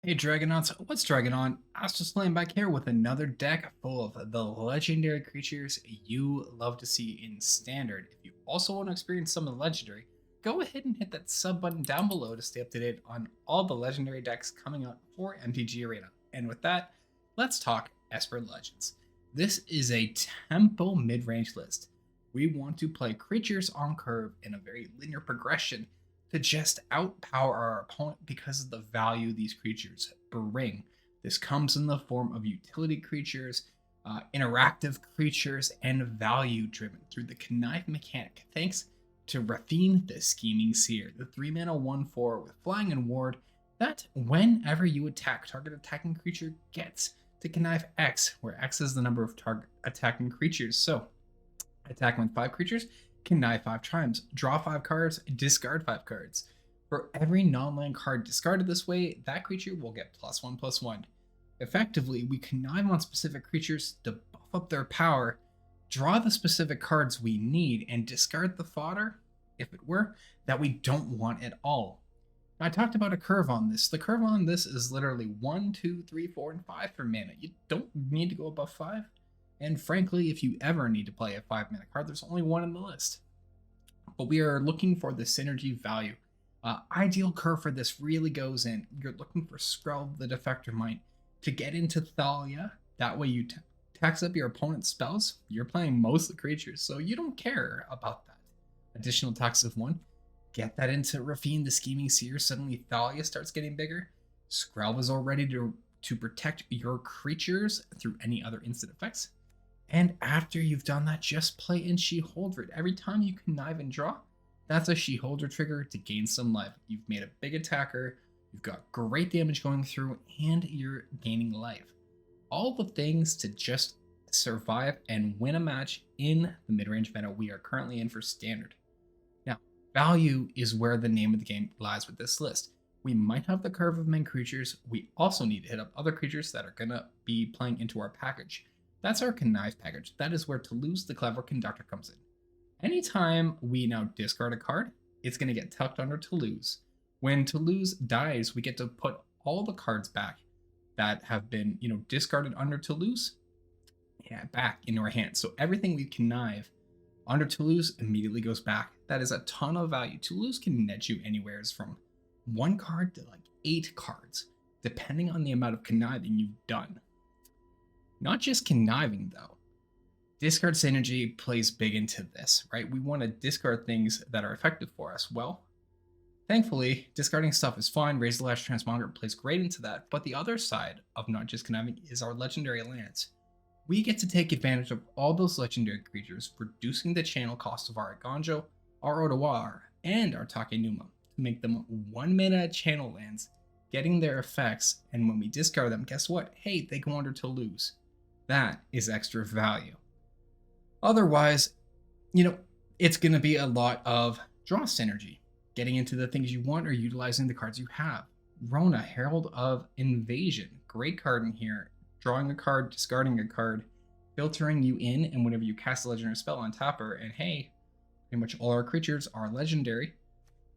Hey Dragonauts, what's Dragon on? Astralsflame back here with another deck full of the legendary creatures you love to see in Standard. If you also want to experience some of the legendary, go ahead and hit that sub button down below to stay up to date on all the legendary decks coming out for MTG Arena. And with that, let's talk Esper Legends. This is a tempo mid-range list. We want to play creatures on curve in a very linear progression to just outpower our opponent because of the value these creatures bring. This comes in the form of utility creatures, interactive creatures, and value driven through the connive mechanic. Thanks to Rafine the Scheming Seer, the 3-mana 1/4 with flying and ward that whenever you attack, target attacking creature gets to connive X, where X is the number of target attacking creatures. So attack with 5 creatures, connive 5 times, draw 5 cards, discard 5 cards. For every non-land card discarded this way, that creature will get +1/+1. Effectively, we connive on specific creatures to buff up their power, draw the specific cards we need, and discard the fodder, if it were, that we don't want at all. Now, I talked about a curve on this. The curve on this is literally 1, 2, 3, 4, and 5 for mana. You don't need to go above 5. And frankly, if you ever need to play a 5-mana card, there's only one in the list. But we are looking for the synergy value. Ideal curve for this really goes in. You're looking for Skrull the Defector Mine to get into Thalia. That way you tax up your opponent's spells. You're playing mostly creatures, so you don't care about that. Additional tax of 1. Get that into Rafine the Scheming Seer. Suddenly Thalia starts getting bigger. Skrull is all ready to protect your creatures through any other instant effects. And after you've done that, just play in Sheholder. Every time you connive and draw, that's a Sheholder trigger to gain some life. You've made a big attacker, you've got great damage going through, and you're gaining life. All the things to just survive and win a match in the mid-range meta we are currently in for Standard. Now, value is where the name of the game lies with this list. We might have the curve of main creatures, we also need to hit up other creatures that are going to be playing into our package. That's our connive package. That is where Toulouse the Clever Conductor comes in. Anytime we now discard a card, it's going to get tucked under Toulouse. When Toulouse dies, we get to put all the cards back that have been, discarded under Toulouse, back into our hands. So everything we connive under Toulouse immediately goes back. That is a ton of value. Toulouse can net you anywheres from 1 card to like 8 cards, depending on the amount of conniving you've done. Not just conniving though. Discard synergy plays big into this, right? We want to discard things that are effective for us. Well, thankfully, discarding stuff is fine. Raise the Lash Transmogger plays great into that. But the other side of not just conniving is our legendary lands. We get to take advantage of all those legendary creatures, reducing the channel cost of our Aganjo, our Ottawa, and our Takenuma to make them 1-mana channel lands, getting their effects. And when we discard them, guess what? Hey, they go under Toulouse. That is extra value. Otherwise, it's going to be a lot of draw synergy, getting into the things you want or utilizing the cards you have. Rona, Herald of Invasion, great card in here. Drawing a card, discarding a card, filtering you in, and whenever you cast a legendary spell on tapper, and hey, pretty much all our creatures are legendary.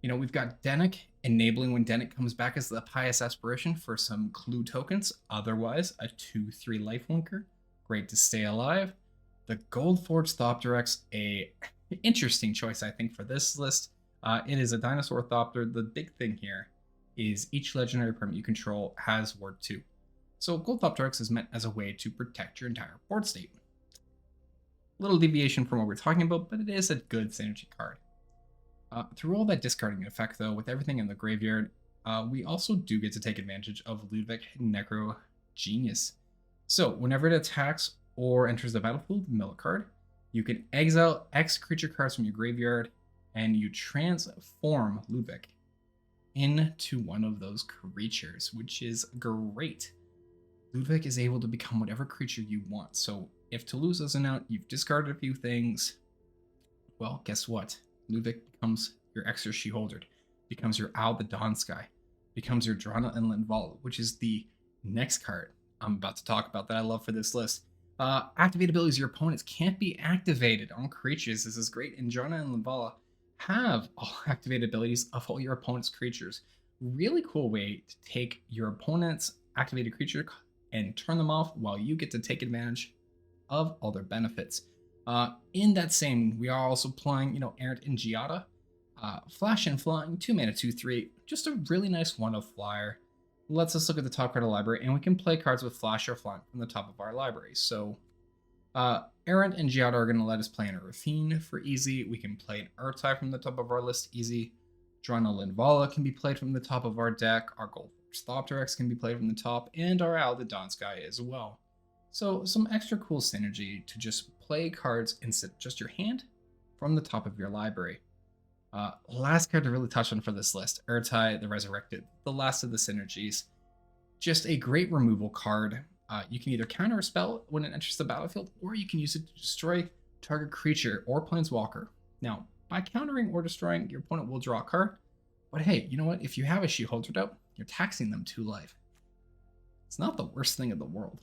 We've got Dennick, enabling when Dennick comes back as the Pious Aspiration for some clue tokens. Otherwise, a 2/3 lifelinker. Great to stay alive. The Goldforged Thopteryx, a interesting choice, I think, for this list. It is a dinosaur Thopter. The big thing here is each legendary permanent you control has Ward 2. So Gold Thopteryx is meant as a way to protect your entire board state. Little deviation from what we're talking about, but it is a good synergy card. Through all that discarding effect, though, with everything in the graveyard, we also do get to take advantage of Ludwig Necro Genius. So whenever it attacks or enters the battlefield, mill a card, you can exile X creature cards from your graveyard, and you transform Ludwig into one of those creatures, which is great. Ludwig is able to become whatever creature you want. So if Toulouse isn't out, you've discarded a few things. Well, guess what? Ludwig becomes your extra Sheholder, becomes your Owl the Dawn Sky, becomes your Drana Inland Vault, which is the next card I'm about to talk about that I love for this list. Activate abilities your opponents can't be activated on creatures. This is great. And Drana and Lavala have all activated abilities of all your opponent's creatures. Really cool way to take your opponent's activated creature and turn them off while you get to take advantage of all their benefits. In that same, we are also playing, Errant and Giada. Flash and Flying, 2 mana, 2/3. Just a really nice one of flyer. Lets us look at the top card of the library, and we can play cards with Flash or Flying from the top of our library. So, Errant and Giada are going to let us play an Earthine for easy. We can play an Urtai from the top of our list easy. Drana Linvala can be played from the top of our deck. Our Goldforge Thopteryx can be played from the top, and our Owl the Dawn-Sky as well. So, some extra cool synergy to just play cards instead of just your hand from the top of your library. Last card to really touch on for this list, Urtai the Resurrected, the last of the synergies. Just a great removal card. You can either counter a spell when it enters the battlefield, or you can use it to destroy target creature or planeswalker. Now, by countering or destroying, your opponent will draw a card. But hey, you know what? If you have a Sheholder out, you're taxing them 2 life. It's not the worst thing in the world.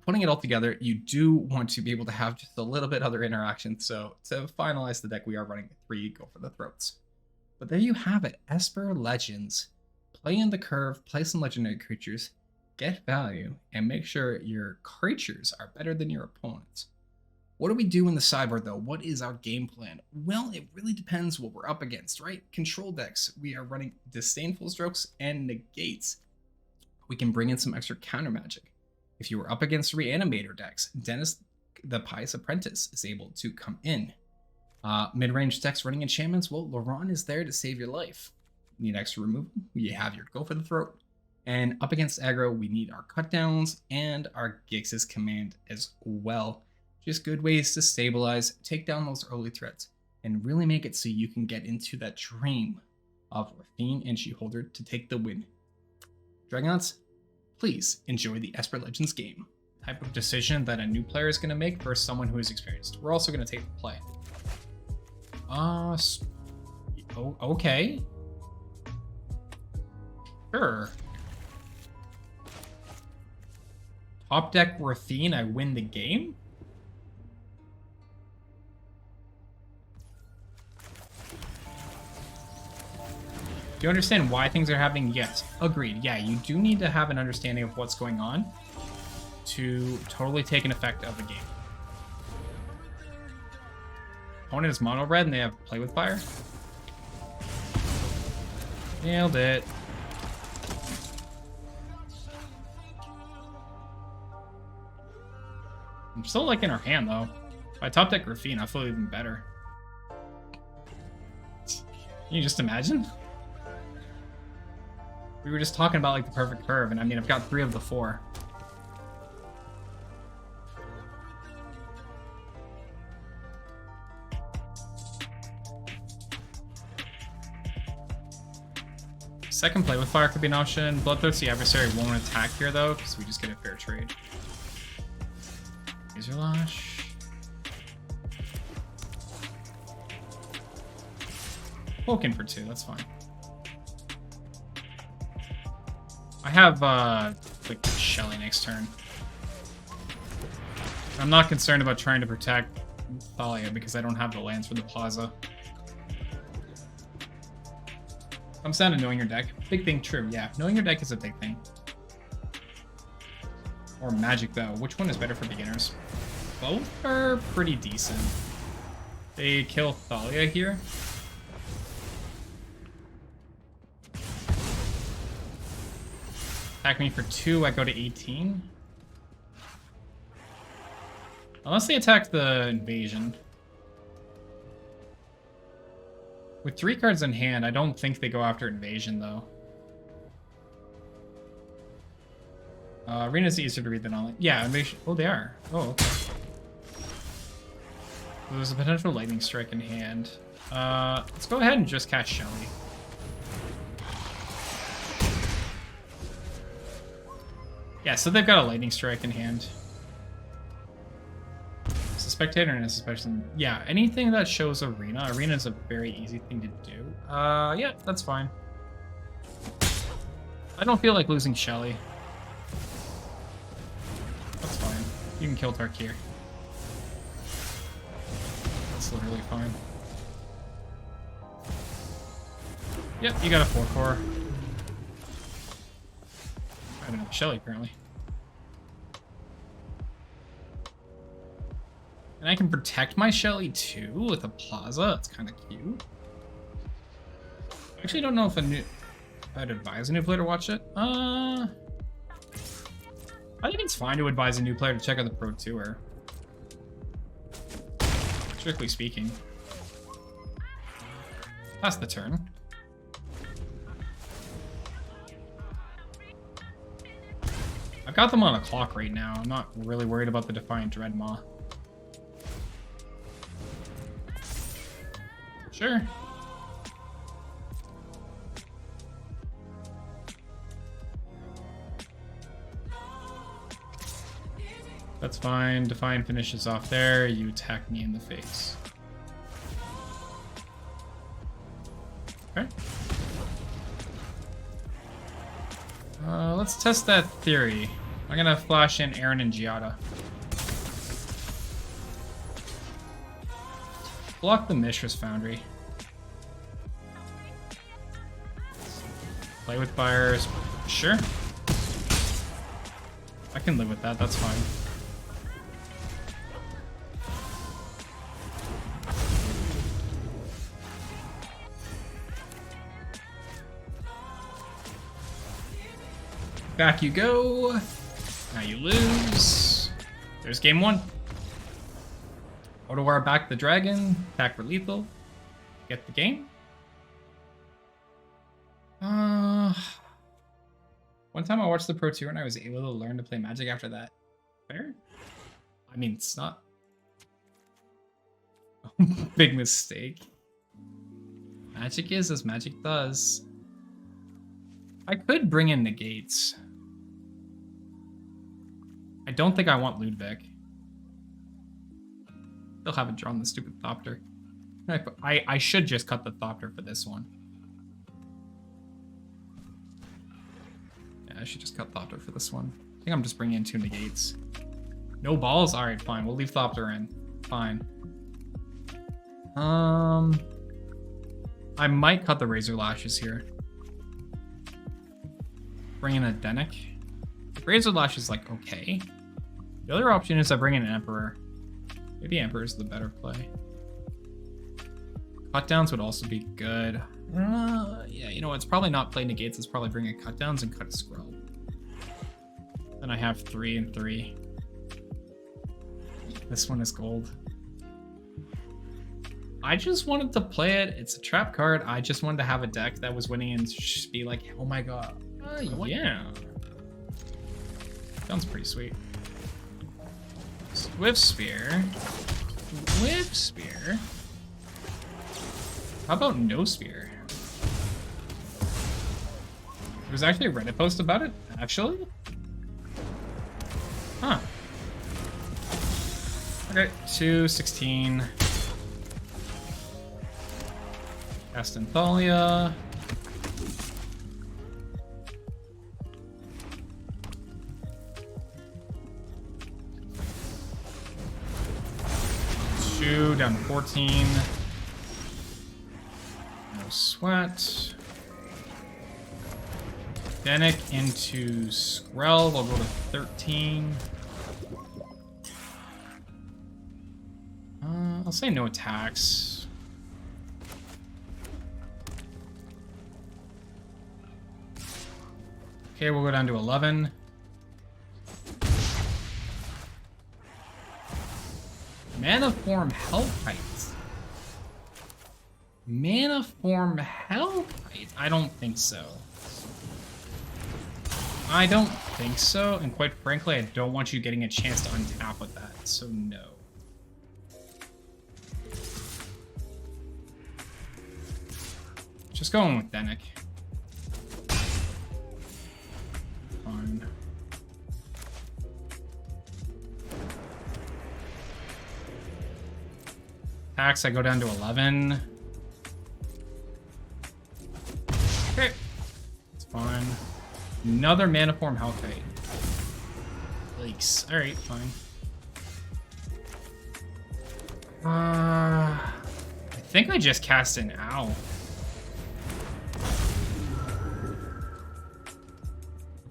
Putting it all together, you do want to be able to have just a little bit other interaction. So to finalize the deck, we are running 3 Go for the Throats. But there you have it, Esper Legends. Play in the curve, play some legendary creatures, get value, and make sure your creatures are better than your opponents. What do we do in the sideboard though? What is our game plan? Well, it really depends what we're up against, right? Control decks, we are running Disdainful Strokes and Negates. We can bring in some extra counter magic. If you were up against Reanimator decks, Dennis the Pious Apprentice is able to come in. Mid-range decks running enchantments, well, Laurent is there to save your life. Need extra removal, you have your Go for the Throat. And up against aggro, we need our Cutdowns and our Gix's Command as well. Just good ways to stabilize, take down those early threats, and really make it so you can get into that dream of Rafine and Sheholder to take the win. Dragonauts, please enjoy the Esper Legends game. Type of decision that a new player is going to make versus someone who is experienced. We're also going to take the play. Okay. Sure. Top deck Rafine, I win the game? Do you understand why things are happening? Yes, agreed. Yeah, you do need to have an understanding of what's going on to totally take an effect of the game. Opponent is mono red and they have Play with Fire. Nailed it. I'm still liking our hand though. If I top deck Rafine, I feel even better. Can you just imagine? We were just talking about like the perfect curve, and I mean, I've got 3 of the 4. Second Play with Fire could be an option. Bloodthirsty Adversary won't attack here though, because we just get a fair trade. Razor Lash. Poking for 2, that's fine. I have like Shelly next turn. I'm not concerned about trying to protect Thalia because I don't have the lands for the Plaza. Comes down to knowing your deck. Big thing, true, yeah. Knowing your deck is a big thing. Or Magic though. Which one is better for beginners? Both are pretty decent. They kill Thalia here. Attack me for 2, I go to 18. Unless they attack the invasion. With 3 cards in hand, I don't think they go after invasion, though. Arena's easier to read than online. Yeah, invasion. Oh, they are. Oh, okay. So there's a potential lightning strike in hand. Let's go ahead and just cast Shelly. Yeah, so they've got a lightning strike in hand. It's a spectator and it's a special. Yeah, anything that shows Arena. Arena is a very easy thing to do. Yeah, that's fine. I don't feel like losing Shelly. That's fine. You can kill Tarkir. That's literally fine. Yep, you got a 4/4. I don't know, Shelly apparently. And I can protect my Shelly too with a Plaza. That's kind of cute. I actually don't know if I'd advise a new player to watch it. I think it's fine to advise a new player to check out the Pro Tour. Strictly speaking. That's the turn. I've got them on a clock right now. I'm not really worried about the Defiant Dreadmaw. Sure. That's fine. Defiant finishes off there. You attack me in the face. Okay. Let's test that theory. I'm gonna flash in Aaron and Giada. Block the Mishra's Foundry. Play with fires. Sure. I can live with that, that's fine. Back you go. Now you lose. There's game one. Otawar back the dragon. Attack for lethal. Get the game. One time I watched the Pro Tour and I was able to learn to play Magic after that. Fair? I mean, it's not a big mistake. Magic is as Magic does. I could bring in negates. I don't think I want Ludwig. Still haven't drawn the stupid Thopter. I should just cut the Thopter for this one. Yeah, I should just cut Thopter for this one. I think I'm just bringing in 2 negates. No balls? Alright, fine. We'll leave Thopter in. Fine. I might cut the Razor Lashes here. Bring in a Denic. Razor Lash is like okay. The other option is I bring in an Emperor. Maybe Emperor is the better play. Cut downs would also be good. Yeah, you know what? It's probably not play negates. It's probably bring in cut downs and cut a Scroll. Then I have 3 and 3. This one is gold. I just wanted to play it. It's a trap card. I just wanted to have a deck that was winning and just be like, oh my god. Yeah. Sounds pretty sweet. Swift Spear. Swift Spear. How about no Spear? There's actually a Reddit post about it, actually. Huh. Okay, 216. Cast Thalia. Down to 14. No sweat. Denic into Skrell. We'll go to 13. I'll say no attacks. Okay, we'll go down to 11. Mana Form Hellkite. Mana Form Hellkite? I don't think so. I don't think so, and quite frankly, I don't want you getting a chance to untap with that, so no. Just going with Denic. Fine. Attacks, I go down to 11. Okay. It's fine. Another Mana Form Hellkite. Yikes. Alright, fine. I think I just cast an Owl.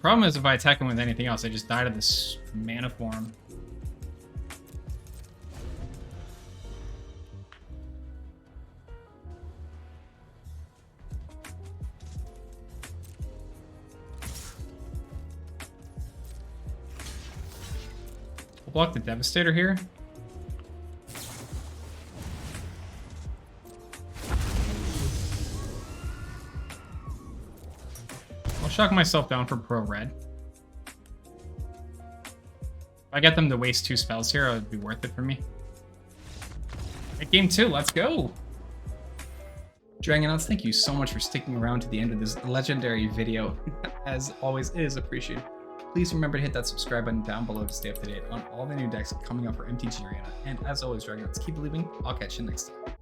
Problem is, if I attack him with anything else, I just die to this mana form. I'll block the Devastator here. I'll shock myself down for pro red. If I get them to waste 2 spells here, it would be worth it for me. At game 2, let's go! Dragonauts, thank you so much for sticking around to the end of this legendary video. As always, it is appreciated. Please remember to hit that subscribe button down below to stay up to date on all the new decks coming up for MTG Arena. And as always, Dragonauts, keep believing. I'll catch you next time.